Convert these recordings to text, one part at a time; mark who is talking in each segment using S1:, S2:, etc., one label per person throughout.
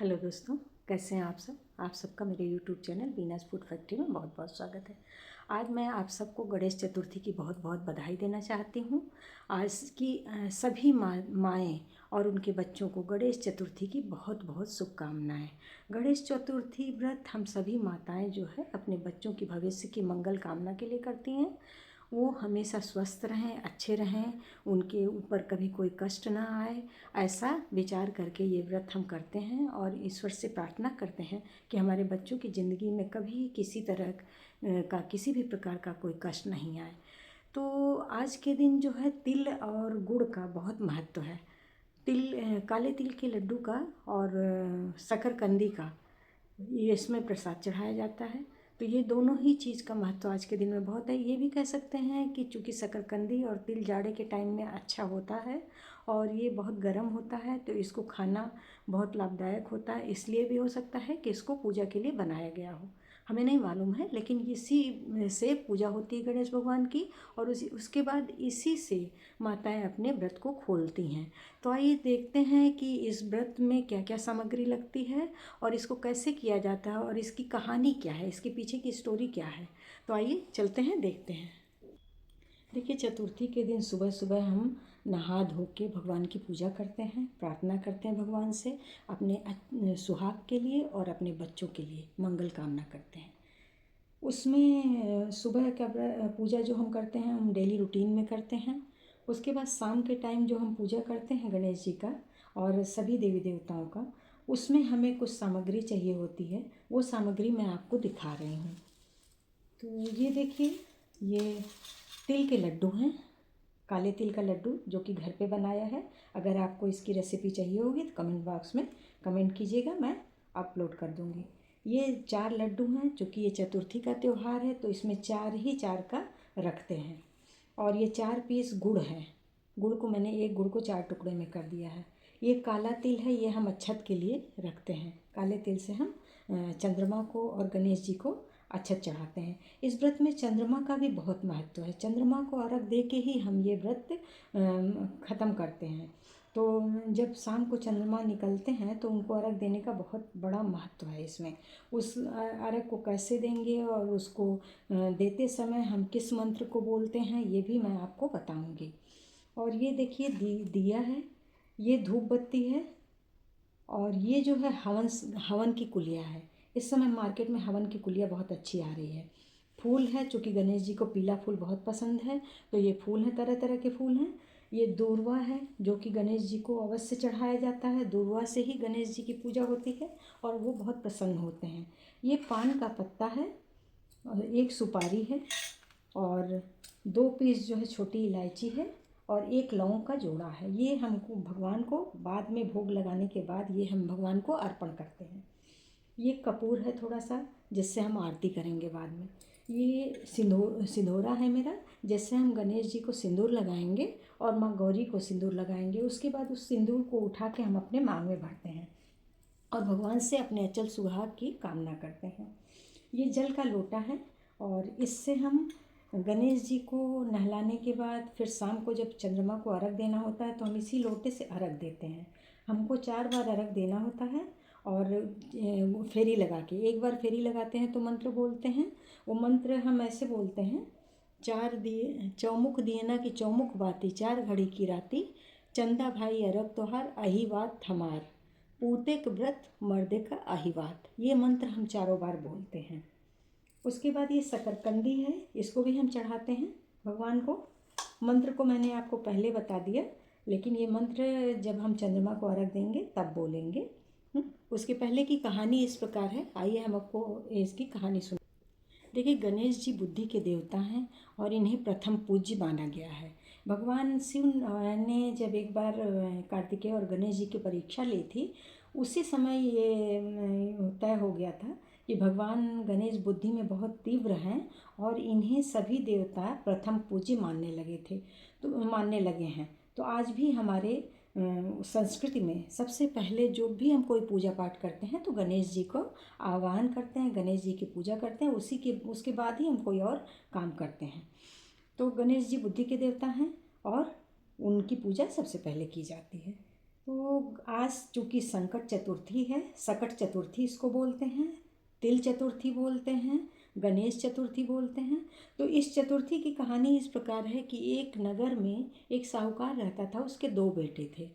S1: Hello दोस्तों, कैसे हैं आप सब। आप सबका मेरे यूट्यूब चैनल वीनास फूड फैक्ट्री में बहुत बहुत स्वागत है। आज मैं आप सबको गणेश चतुर्थी की बहुत बहुत बधाई देना चाहती हूँ। आज की सभी माएँ और उनके बच्चों को गणेश चतुर्थी की बहुत बहुत शुभकामनाएँ। गणेश चतुर्थी व्रत हम सभी माताएँ जो है अपने बच्चों की भविष्य की मंगल कामना के लिए करती हैं। वो हमेशा स्वस्थ रहें, अच्छे रहें, उनके ऊपर कभी कोई कष्ट ना आए, ऐसा विचार करके ये व्रत हम करते हैं और ईश्वर से प्रार्थना करते हैं कि हमारे बच्चों की ज़िंदगी में कभी किसी तरह का किसी भी प्रकार का कोई कष्ट नहीं आए। तो आज के दिन जो है तिल और गुड़ का बहुत महत्व है। काले तिल के लड्डू का और शकरकंदी का ये इसमें प्रसाद चढ़ाया जाता है। तो ये दोनों ही चीज़ का महत्व आज के दिन में बहुत है। ये भी कह सकते हैं कि चूँकि शकरकंदी और तिल जाड़े के टाइम में अच्छा होता है और ये बहुत गर्म होता है, तो इसको खाना बहुत लाभदायक होता है। इसलिए भी हो सकता है कि इसको पूजा के लिए बनाया गया हो, हमें नहीं मालूम है, लेकिन इसी से पूजा होती है गणेश भगवान की। और उसके बाद इसी से माताएं अपने व्रत को खोलती हैं। तो आइए देखते हैं कि इस व्रत में क्या क्या सामग्री लगती है और इसको कैसे किया जाता है और इसकी कहानी क्या है, इसके पीछे की स्टोरी क्या है। तो आइए चलते हैं, देखते हैं। देखिए, चतुर्थी के दिन सुबह सुबह हम नहा धो के भगवान की पूजा करते हैं, प्रार्थना करते हैं भगवान से अपने सुहाग के लिए और अपने बच्चों के लिए मंगल कामना करते हैं। उसमें सुबह का पूजा जो हम करते हैं हम डेली रूटीन में करते हैं। उसके बाद शाम के टाइम जो हम पूजा करते हैं गणेश जी का और सभी देवी देवताओं का, उसमें हमें कुछ सामग्री चाहिए होती है। वो सामग्री मैं आपको दिखा रही हूँ। तो ये देखिए, ये तिल के लड्डू हैं, काले तिल का लड्डू जो कि घर पे बनाया है। अगर आपको इसकी रेसिपी चाहिए होगी तो कमेंट बॉक्स में कमेंट कीजिएगा, मैं अपलोड कर दूँगी। ये 4 लड्डू हैं, चूँकि ये चतुर्थी का त्यौहार है तो इसमें 4 का रखते हैं। और ये 4 पीस गुड़ है। गुड़ को मैंने एक गुड़ को 4 टुकड़े में कर दिया है। ये काला तिल है, ये हम अक्षत के लिए रखते हैं। काले तिल से हम चंद्रमा को और गणेश जी को अक्षत चढ़ाते हैं। इस व्रत में चंद्रमा का भी बहुत महत्व है। चंद्रमा को अर्घ दे के ही हम ये व्रत ख़त्म करते हैं। तो जब शाम को चंद्रमा निकलते हैं तो उनको अर्घ देने का बहुत बड़ा महत्व है इसमें। उस अर्घ को कैसे देंगे और उसको देते समय हम किस मंत्र को बोलते हैं ये भी मैं आपको बताऊंगी। और ये देखिए दिया है, ये धूप बत्ती है और ये जो है हवन की कुलिया है। इस समय मार्केट में हवन की कुलिया बहुत अच्छी आ रही है। फूल है, चूँकि गणेश जी को पीला फूल बहुत पसंद है तो ये फूल हैं, तरह तरह के फूल हैं। ये दूर्वा है जो कि गणेश जी को अवश्य चढ़ाया जाता है। दूर्वा से ही गणेश जी की पूजा होती है और वो बहुत प्रसन्न होते हैं। ये पान का पत्ता है और एक सुपारी है और 2 पीस जो है छोटी इलायची है और एक लौंग का जोड़ा है। ये हमको भगवान को बाद में भोग लगाने के बाद ये हम भगवान को अर्पण करते हैं। ये कपूर है थोड़ा सा, जिससे हम आरती करेंगे बाद में। ये सिंदूरा है मेरा, जैसे हम गणेश जी को सिंदूर लगाएंगे और माँ गौरी को सिंदूर लगाएंगे। उसके बाद उस सिंदूर को उठा के हम अपने मांग में भरते हैं और भगवान से अपने अचल सुहाग की कामना करते हैं। ये जल का लोटा है और इससे हम गणेश जी को नहलाने के बाद फिर शाम को जब चंद्रमा को अर्घ देना होता है तो हम इसी लोटे से अर्घ देते हैं। हमको 4 बार अर्घ देना होता है और फेरी लगा के, एक बार फेरी लगाते हैं तो मंत्र बोलते हैं। वो मंत्र हम ऐसे बोलते हैं, 4 दिए चौमुख दिए की चौमुख बाती, 4 घड़ी की राती, चंदा भाई अरब तोहार अहिवात हमार, पूतेक व्रत मर्दे का अहिवात। ये मंत्र हम 4 बार बोलते हैं। उसके बाद ये शकरकंदी है, इसको भी हम चढ़ाते हैं भगवान को। मंत्र को मैंने आपको पहले बता दिया, लेकिन ये मंत्र जब हम चंद्रमा को अर्घ देंगे तब बोलेंगे। उसके पहले की कहानी इस प्रकार है, आइए हम आपको इसकी कहानी सुन। देखिए, गणेश जी बुद्धि के देवता हैं और इन्हें प्रथम पूज्य माना गया है। भगवान शिव ने जब एक बार कार्तिकेय और गणेश जी की परीक्षा ली थी, उसी समय ये तय हो गया था कि भगवान गणेश बुद्धि में बहुत तीव्र हैं और इन्हें सभी देवता प्रथम पूज्य मानने लगे हैं। तो आज भी हमारे संस्कृति में सबसे पहले जो भी हम कोई पूजा पाठ करते हैं तो गणेश जी को आह्वान करते हैं, गणेश जी की पूजा करते हैं, उसके बाद ही हम कोई और काम करते हैं। तो गणेश जी बुद्धि के देवता हैं और उनकी पूजा सबसे पहले की जाती है। तो आज चूँकि संकट चतुर्थी है, सकट चतुर्थी इसको बोलते हैं, तिल चतुर्थी बोलते हैं, गणेश चतुर्थी बोलते हैं। तो इस चतुर्थी की कहानी इस प्रकार है कि एक नगर में एक साहूकार रहता था, उसके 2 बेटे थे।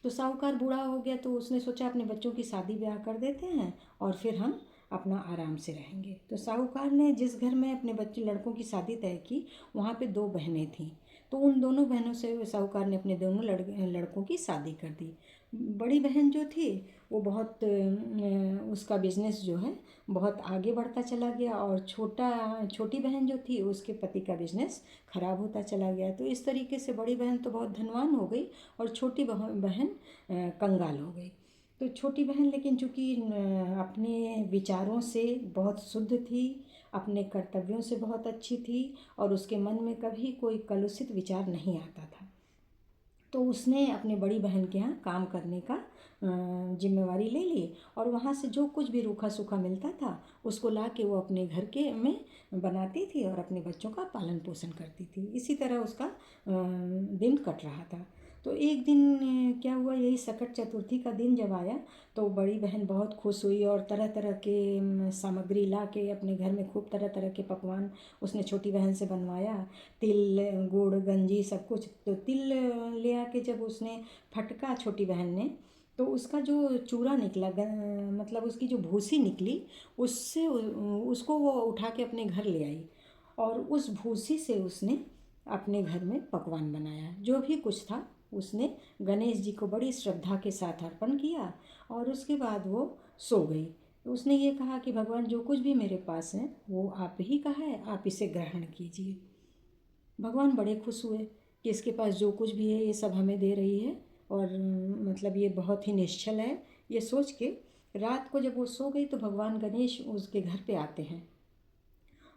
S1: तो साहूकार बूढ़ा हो गया तो उसने सोचा अपने बच्चों की शादी ब्याह कर देते हैं और फिर हम अपना आराम से रहेंगे। तो साहूकार ने जिस घर में अपने बच्चे लड़कों की शादी तय की, वहाँ पे 2 बहनें थीं। तो उन दोनों बहनों से साहूकार ने अपने दोनों लड़कों की शादी कर दी। बड़ी बहन जो थी वो बहुत उसका बिजनेस जो है बहुत आगे बढ़ता चला गया, और छोटी बहन जो थी उसके पति का बिजनेस खराब होता चला गया। तो इस तरीके से बड़ी बहन तो बहुत धनवान हो गई और छोटी बहन कंगाल हो गई। तो छोटी बहन लेकिन चूँकि अपने विचारों से बहुत शुद्ध थी, अपने कर्तव्यों से बहुत अच्छी थी और उसके मन में कभी कोई कलुषित विचार नहीं आता था। तो उसने अपने बड़ी बहन के यहाँ काम करने का जिम्मेवारी ले ली, और वहाँ से जो कुछ भी रूखा सूखा मिलता था उसको ला के वो अपने घर के में बनाती थी और अपने बच्चों का पालन पोषण करती थी। इसी तरह उसका दिन कट रहा था। तो एक दिन क्या हुआ, यही सकट चतुर्थी का दिन जब आया तो बड़ी बहन बहुत खुश हुई और तरह तरह के सामग्री ला के अपने घर में खूब तरह तरह के पकवान उसने छोटी बहन से बनवाया। तिल, गुड़, गंजी सब कुछ। तो तिल ले आके जब उसने फटका छोटी बहन ने, तो उसका जो चूरा निकला, मतलब उसकी जो भूसी निकली, उससे उसको वो उठा के अपने घर ले आई और उस भूसी से उसने अपने घर में पकवान बनाया। जो भी कुछ था उसने गणेश जी को बड़ी श्रद्धा के साथ अर्पण किया और उसके बाद वो सो गई। तो उसने ये कहा कि भगवान जो कुछ भी मेरे पास है वो आप ही का है, आप इसे ग्रहण कीजिए। भगवान बड़े खुश हुए कि इसके पास जो कुछ भी है ये सब हमें दे रही है और मतलब ये बहुत ही निश्चल है। ये सोच के रात को जब वो सो गई तो भगवान गणेश उसके घर पे आते हैं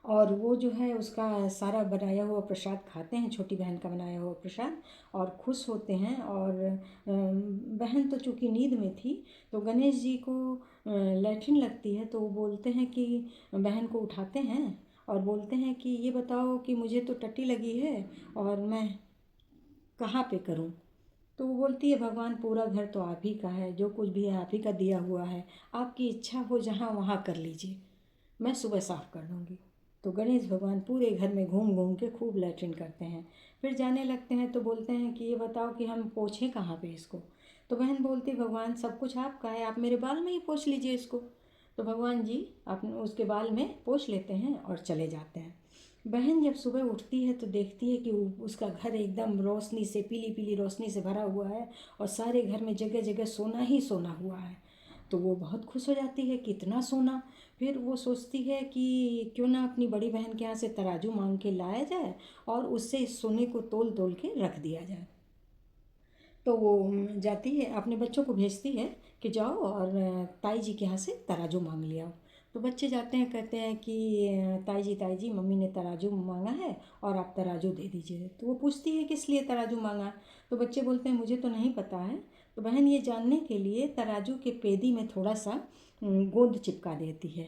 S1: और वो जो है उसका सारा बनाया हुआ प्रसाद खाते हैं, छोटी बहन का बनाया हुआ प्रसाद, और खुश होते हैं। और बहन तो चूँकि नींद में थी तो गणेश जी को लैट्रिन लगती है, तो वो बोलते हैं कि बहन को उठाते हैं और बोलते हैं कि ये बताओ कि मुझे तो टट्टी लगी है और मैं कहाँ पे करूँ। तो वो बोलती है भगवान पूरा घर तो आप ही का है, जो कुछ भी है आप ही का दिया हुआ है, आपकी इच्छा हो जहाँ वहाँ कर लीजिए, मैं सुबह साफ़ कर दूँगी। तो गणेश भगवान पूरे घर में घूम घूम के खूब लैट्रिन करते हैं। फिर जाने लगते हैं तो बोलते हैं कि ये बताओ कि हम पोछें कहाँ पे इसको। तो बहन बोलती भगवान सब कुछ आपका है, आप मेरे बाल में ही पोंछ लीजिए इसको। तो भगवान जी अपने उसके बाल में पोंछ लेते हैं और चले जाते हैं। बहन जब सुबह उठती है तो देखती है कि उसका घर एकदम रोशनी से, पीली पीली रोशनी से भरा हुआ है और सारे घर में जगह जगह सोना ही सोना हुआ है। तो वो बहुत खुश हो जाती है कि इतना सोना। फिर वो सोचती है कि क्यों ना अपनी बड़ी बहन के यहाँ से तराजू मांग के लाया जाए और उससे इस सोने को तोल तोल के रख दिया जाए। तो वो जाती है, अपने बच्चों को भेजती है कि जाओ और ताई जी के यहाँ से तराजू मांग ले आओ। तो बच्चे जाते हैं, कहते हैं कि ताई जी मम्मी ने तराजू मांगा है और आप तराजू दे दीजिए। तो वो पूछती है किस लिए तराजू मांगा। तो बच्चे बोलते हैं मुझे तो नहीं पता है। तो बहन ये जानने के लिए तराजू के पेदी में थोड़ा सा गोंद चिपका देती है।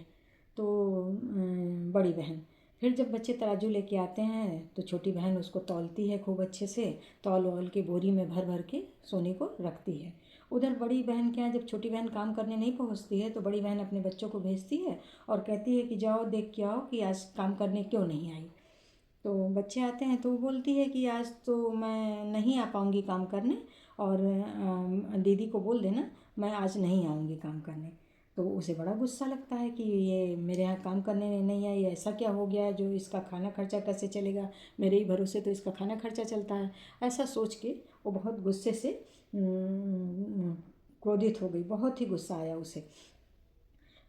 S1: तो बड़ी बहन फिर जब बच्चे तराजू लेके आते हैं तो छोटी बहन उसको तौलती है खूब अच्छे से, तौल वौल के बोरी में भर भर के सोने को रखती है। उधर बड़ी बहन के यहाँ जब छोटी बहन काम करने नहीं पहुँचती है तो बड़ी बहन अपने बच्चों को भेजती है और कहती है कि जाओ देख के आओ कि आज काम करने क्यों नहीं आई। तो बच्चे आते हैं तो वो बोलती है कि आज तो मैं नहीं आ पाऊँगी काम करने, और दीदी को बोल देना मैं आज नहीं आऊँगी काम करने। तो उसे बड़ा गुस्सा लगता है कि ये मेरे यहाँ काम करने नहीं आई, ऐसा क्या हो गया है जो इसका खाना खर्चा कैसे चलेगा, मेरे ही भरोसे तो इसका खाना खर्चा चलता है। ऐसा सोच के वो बहुत गुस्से से क्रोधित हो गई, बहुत ही गुस्सा आया उसे।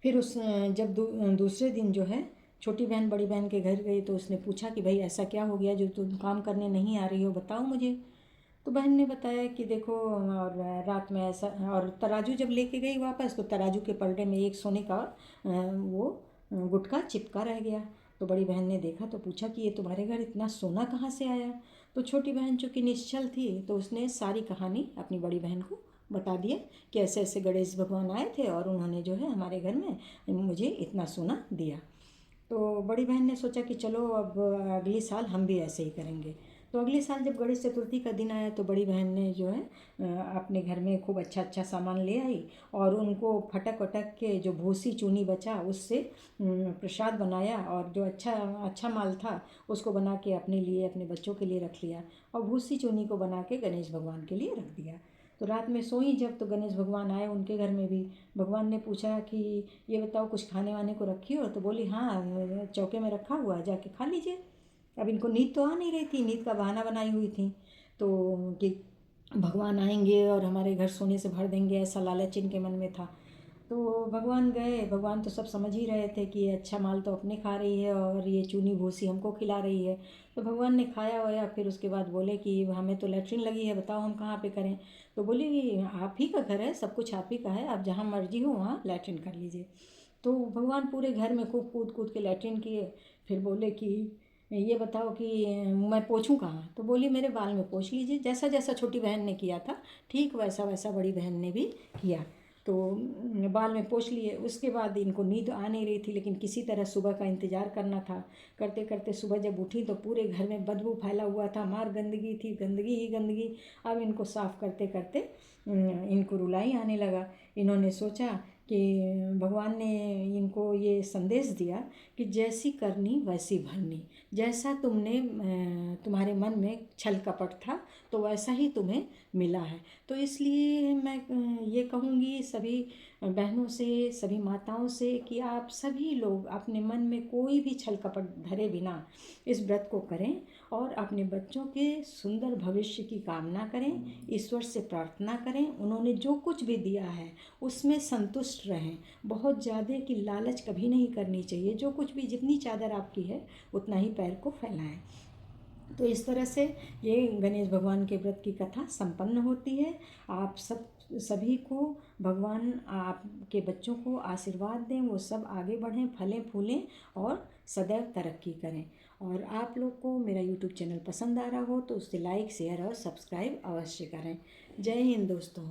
S1: फिर उस जब दूसरे दिन जो है छोटी बहन बड़ी बहन के घर गई तो उसने पूछा कि भाई ऐसा क्या हो गया जो तुम काम करने नहीं आ रही हो, बताओ मुझे। तो बहन ने बताया कि देखो, और रात में ऐसा, और तराजू जब लेके गई वापस तो तराजू के पलटे में एक सोने का वो गुटका चिपका रह गया। तो बड़ी बहन ने देखा तो पूछा कि ये तुम्हारे घर इतना सोना कहाँ से आया। तो छोटी बहन चूँकि निश्चल थी तो उसने सारी कहानी अपनी बड़ी बहन को बता दिया कि ऐसे ऐसे गणेश भगवान आए थे और उन्होंने जो है हमारे घर में मुझे इतना सोना दिया। तो बड़ी बहन ने सोचा कि चलो अब अगले साल हम भी ऐसे ही करेंगे। तो अगले साल जब गणेश चतुर्थी का दिन आया तो बड़ी बहन ने जो है अपने घर में खूब अच्छा अच्छा सामान ले आई और उनको फटक वटक के जो भूसी चूनी बचा उससे प्रसाद बनाया और जो अच्छा अच्छा माल था उसको बना के अपने लिए अपने बच्चों के लिए रख लिया और भूसी चूनी को बना के गणेश भगवान के लिए रख दिया। तो रात में सोई जब तो गणेश भगवान आए उनके घर में भी। भगवान ने पूछा कि ये बताओ कुछ खाने वाने को रखी हो? तो बोली हाँ चौके में रखा हुआ है, जाके खा लीजिए। अब इनको नींद तो आ नहीं रही थी, नींद का बहाना बनाई हुई थी तो कि भगवान आएंगे और हमारे घर सोने से भर देंगे, ऐसा लालच इनके मन में था। तो भगवान गए, भगवान तो सब समझ ही रहे थे कि ये अच्छा माल तो अपने खा रही है और ये चूनी भूसी हमको खिला रही है। तो भगवान ने खाया वाया, फिर उसके बाद बोले कि हमें तो लैट्रिन लगी है, बताओ हम कहाँ पे करें? तो बोली आप ही का घर है, सब कुछ आप ही का है, आप जहाँ मर्जी हो वहाँ लैट्रिन कर लीजिए। तो भगवान पूरे घर में खूब कूद कूद के लैट्रिन किए। फिर बोले कि ये बताओ कि मैं पोंछूं कहाँ? तो बोली मेरे बाल में पोंछ लीजिए। जैसा जैसा छोटी बहन ने किया था ठीक वैसा वैसा बड़ी बहन ने भी किया। तो बाल में पोंछ लिए। उसके बाद इनको नींद आ नहीं रही थी लेकिन किसी तरह सुबह का इंतज़ार करना था। करते करते सुबह जब उठी तो पूरे घर में बदबू फैला हुआ था, मार गंदगी थी, गंदगी ही गंदगी। अब इनको साफ़ करते करते इनको रुलाई आने लगा। इन्होंने सोचा कि भगवान ने इनको ये संदेश दिया कि जैसी करनी वैसी भरनी। जैसा तुमने तुम्हारे मन में छल कपट था तो वैसा ही तुम्हें मिला है। तो इसलिए मैं ये कहूँगी सभी बहनों से, सभी माताओं से कि आप सभी लोग अपने मन में कोई भी छल कपट धरे बिना इस व्रत को करें और अपने बच्चों के सुंदर भविष्य की कामना करें, ईश्वर से प्रार्थना करें, उन्होंने जो कुछ भी दिया है उसमें संतुष्ट रहें। बहुत ज़्यादा की लालच कभी नहीं करनी चाहिए। जो कुछ भी जितनी चादर आपकी है उतना ही पैर को फैलाएं। तो इस तरह से ये गणेश भगवान के व्रत की कथा संपन्न होती है। आप सभी को भगवान आपके बच्चों को आशीर्वाद दें, वो सब आगे बढ़ें, फलें फूलें और सदैव तरक्की करें। और आप लोग को मेरा यूट्यूब चैनल पसंद आ रहा हो तो उसे लाइक शेयर और सब्सक्राइब अवश्य करें। जय हिंद दोस्तों।